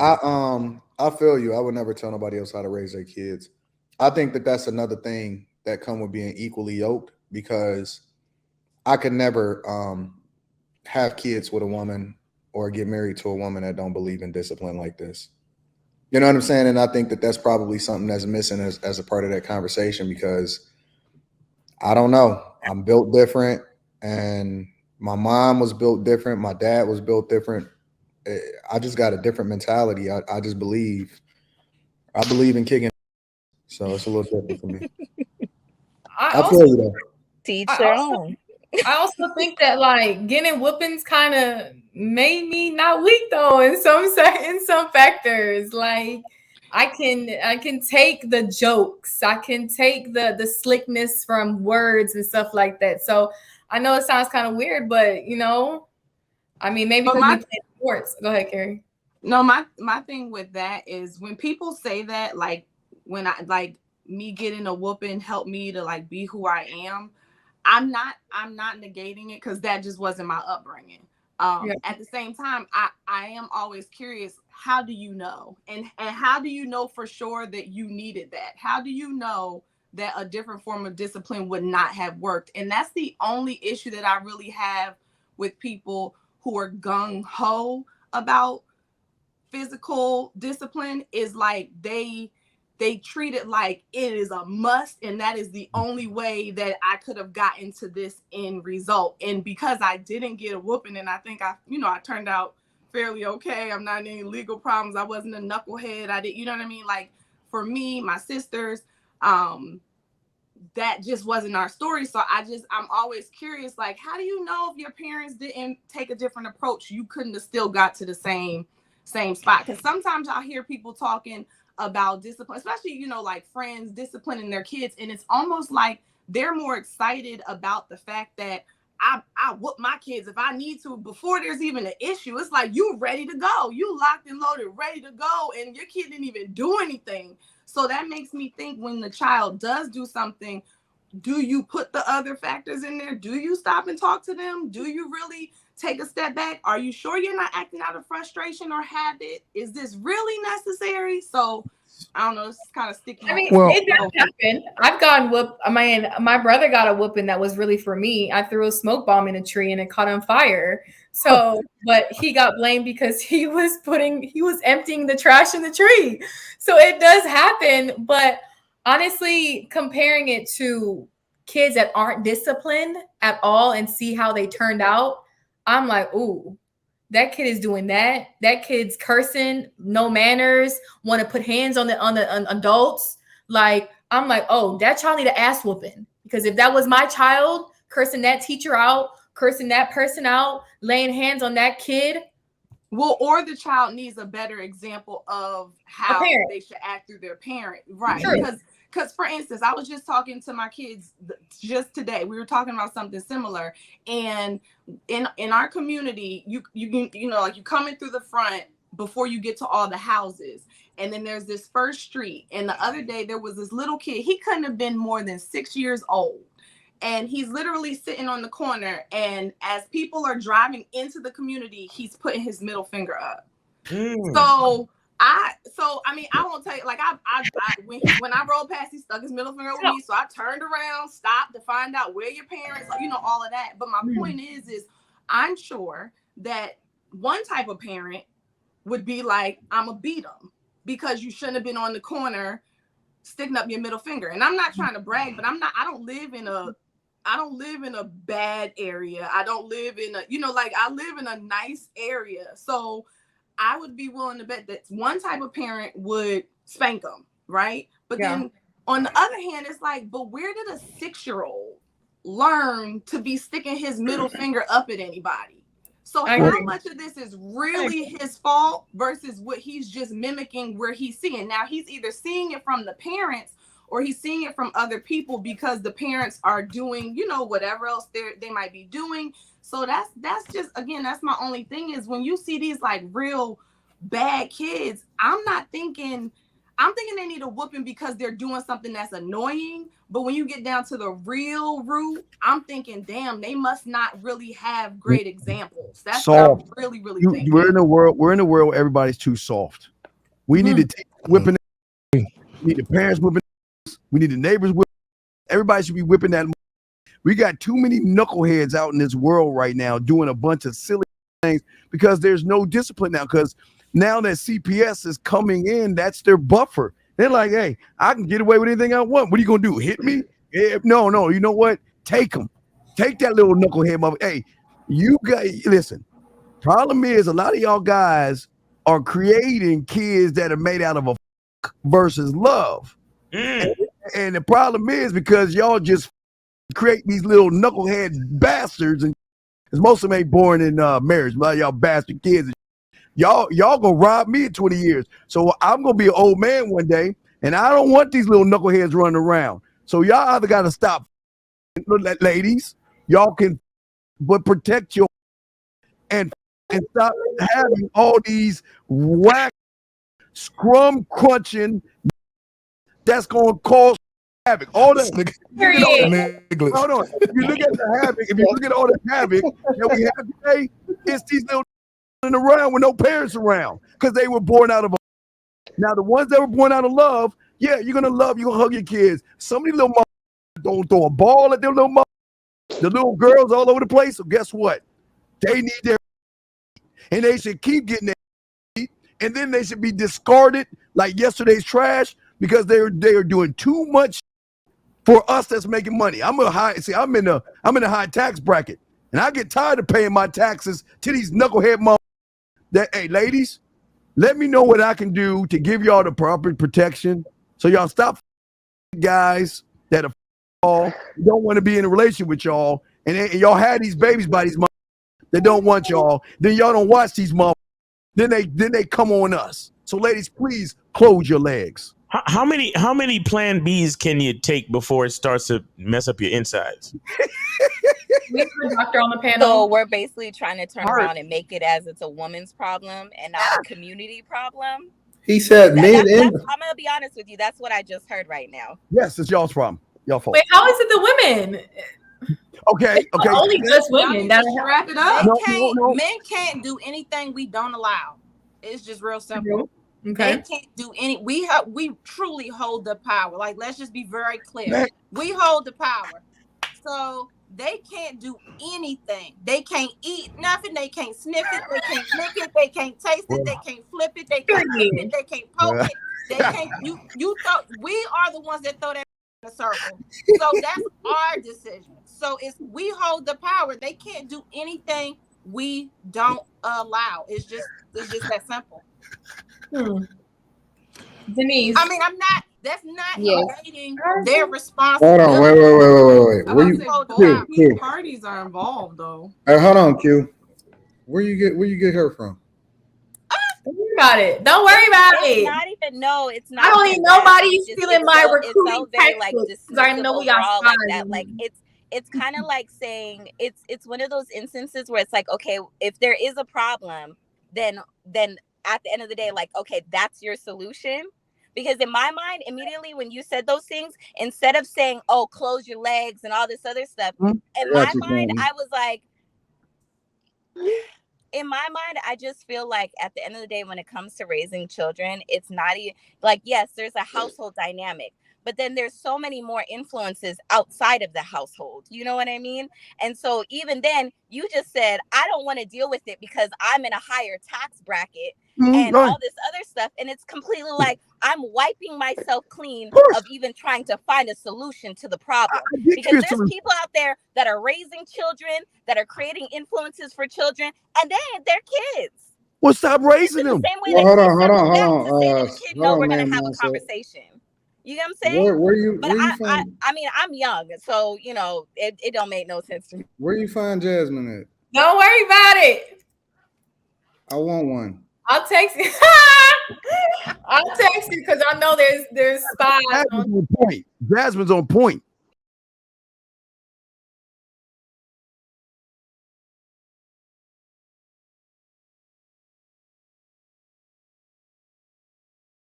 I feel you. I would never tell nobody else how to raise their kids. I think that that's another thing that come with being equally yoked because I could never have kids with a woman or get married to a woman that don't believe in discipline like this. You know what I'm saying? And I think that that's probably something that's missing as a part of that conversation because I don't know. I'm built different, and my mom was built different. My dad was built different. Eh, I just got a different mentality. I just believe. I believe in kicking, so it's a little different for me. I I also feel you though. I Teach their also own. I also think that like getting whoopings kind of made me not weak though in some factors. Like I can take the jokes, I can take the slickness from words and stuff like that. So I know it sounds kind of weird, but I mean maybe But because we my play sports. Go ahead, Carrie. no, my thing with that is when people say that, like when I like me getting a whooping helped me to like be who I am. I'm not negating it because that just wasn't my upbringing. Yeah. At the same time, I am always curious, how do you know? And how do you know for sure that you needed that? How do you know that a different form of discipline would not have worked? And that's the only issue that I really have with people who are gung ho about physical discipline, is like they treat it like it is a must, and that is the only way that I could have gotten to this end result. And because I didn't get a whooping, and I think I turned out fairly okay. I'm not in any legal problems. I wasn't a knucklehead. I did, you know what I mean? Like for me, my sisters, that just wasn't our story. So I'm always curious, like, how do you know if your parents didn't take a different approach, you couldn't have still got to the same spot? Because sometimes I'll hear people talking about discipline, especially, like friends disciplining their kids, and it's almost like they're more excited about the fact that I whoop my kids if I need to before there's even an issue. It's like you ready to go, you locked and loaded, ready to go, and your kid didn't even do anything. So that makes me think, when the child does do something, do you put the other factors in there? Do you stop and talk to them? Do you really take a step back? Are you sure you're not acting out of frustration or habit? Is this really necessary? So I don't know. It's kind of I sticky. mean, Well, it does happen. I've gotten whooped. I mean, my brother got a whooping that was really for me. I threw a smoke bomb in a tree and it caught on fire. So, but he got blamed because he was emptying the trash in the tree. So it does happen. But honestly, comparing it to kids that aren't disciplined at all and see how they turned out, I'm like, ooh, that kid is doing that. That kid's cursing, no manners, want to put hands on adults. Like I'm like, oh, that child need an ass whooping because if that was my child cursing that teacher out, cursing that person out, laying hands on that kid, Well, or the child needs a better example of a how parent. they should act through their parent, right? True. Because for instance, I was just talking to my kids just today. We were talking about something similar, and in our community, like you coming through the front before you get to all the houses, and then there's this first street. And the other day there was this little kid. He couldn't have been more than 6 years old, and he's literally sitting on the corner, and as people are driving into the community, he's putting his middle finger up. So I mean, I won't tell you, like when I rolled past, he stuck his middle finger with me, so I turned around, stopped to find out where your parents are, all of that. But my point is I'm sure that one type of parent would be like, I'm gonna beat him because you shouldn't have been on the corner sticking up your middle finger. And I'm not trying to brag, but I don't live in a bad area. I don't live in I live in a nice area. So I would be willing to bet that one type of parent would spank them, right? But Yeah. then on the other hand, it's like, but where did a 6-year-old learn to be sticking his middle finger up at anybody? So I how agree. much of this is really his fault versus what he's just mimicking where he's seeing? Now he's either seeing it from the parents or he's seeing it from other people because the parents are doing, whatever else they might be doing. So that's just, again, that's my only thing is when you see these like real bad kids, I'm I'm thinking they need a whooping because they're doing something that's annoying. But when you get down to the real root, I'm thinking, damn, they must not really have great examples. That's Soft. what I'm really thinking. We're in a world where everybody's too soft. We need to take whipping. We need the parents whipping. We need the neighbors whipping. Everybody should be whipping that. We got too many knuckleheads out in this world right now doing a bunch of silly things because there's no discipline now. Because now that CPS is coming in, that's their buffer. They're like, hey, I can get away with anything I want. What are you gonna do? Hit me? No. You know what? Take them. Take that little knucklehead mother. Hey, you guys, listen. Problem is, a lot of y'all guys are creating kids that are made out of a versus love. And the problem is because y'all just create these little knucklehead bastards, and because most of them ain't born in marriage. A lot of y'all bastard kids. Y'all gonna rob me in 20 years. So I'm gonna be an old man one day, and I don't want these little knuckleheads running around. So y'all either gotta stop, ladies. Y'all can, but protect your and stop having all these whack scrum crunching that's gonna cause havoc. All that. Hold on. If you look at the havoc, if you look at all the havoc that we have today, it's these little around with no parents around because they were born out of. Now the ones that were born out of love, yeah, you're gonna love, you're gonna hug your kids. Some of these little moms don't throw a ball at their little mom. The little girls all over the place. So guess what? They need their, and they should keep getting their, and then they should be discarded like yesterday's trash because they are doing too much for us that's making money. I'm in a high tax bracket, and I get tired of paying my taxes to these knucklehead moms. That, hey, ladies, let me know what I can do to give y'all the proper protection so y'all stop guys that are don't want to be in a relation with y'all, and y'all had these babies by these moms that don't want y'all. Then y'all don't watch these moms. Then they come on us. So, ladies, please close your legs. How many Plan Bs can you take before it starts to mess up your insides? We have a doctor on the panel. So we're basically trying to turn around and make it as it's a woman's problem and not a community problem. He said men and I'm gonna be honest with you. That's what I just heard right now. Yes, it's y'all's problem. Y'all fault. Wait, how is it the women? Okay. Only just women. That's wrap it up. No. Men can't do anything we don't allow. It's just real simple. Okay. They can't do any. We truly hold the power. Like, let's just be very clear. Man. We hold the power. So they can't do anything. They can't eat nothing. They can't sniff it. They can't lick it. They can't taste it. They can't flip it. They can't flip it. They can't poke it. They can't. You thought we are the ones that throw that in a circle. So that's our decision. So we hold the power. They can't do anything we don't allow. It's just that simple. Denise. I mean, that's not negating their responsibility. hold on, wait. Where parties are involved though. Hold on, Q. Where you get her from? Don't worry about it. Don't worry about it. Not even it's not. I don't need nobody stealing my recruiting. It felt very like because I know we got like that. Like it's kind of like saying it's one of those instances where it's like, okay, if there is a problem, then at the end of the day, like, okay, that's your solution. Because in my mind, immediately when you said those things, instead of saying, oh, close your legs and all this other stuff, in my mind, I was like, I just feel like at the end of the day, when it comes to raising children, it's not even like, yes, there's a household dynamic, but then there's so many more influences outside of the household. You know what I mean? And so even then, you just said, I don't want to deal with it because I'm in a higher tax bracket and all this other stuff. And it's completely like I'm wiping myself clean of even trying to find a solution to the problem. Because there's people out there that are raising children, that are creating influences for children, and they're kids. Well, stop raising them. The same way hold on. No, we're going to have a conversation. You know what I'm saying? Where you I mean, I'm young, so you know it don't make no sense to me. Where you find Jasmine at? Don't worry about it. I want one. I'll text you. I'll text you because I know there's spies. Jasmine's on point.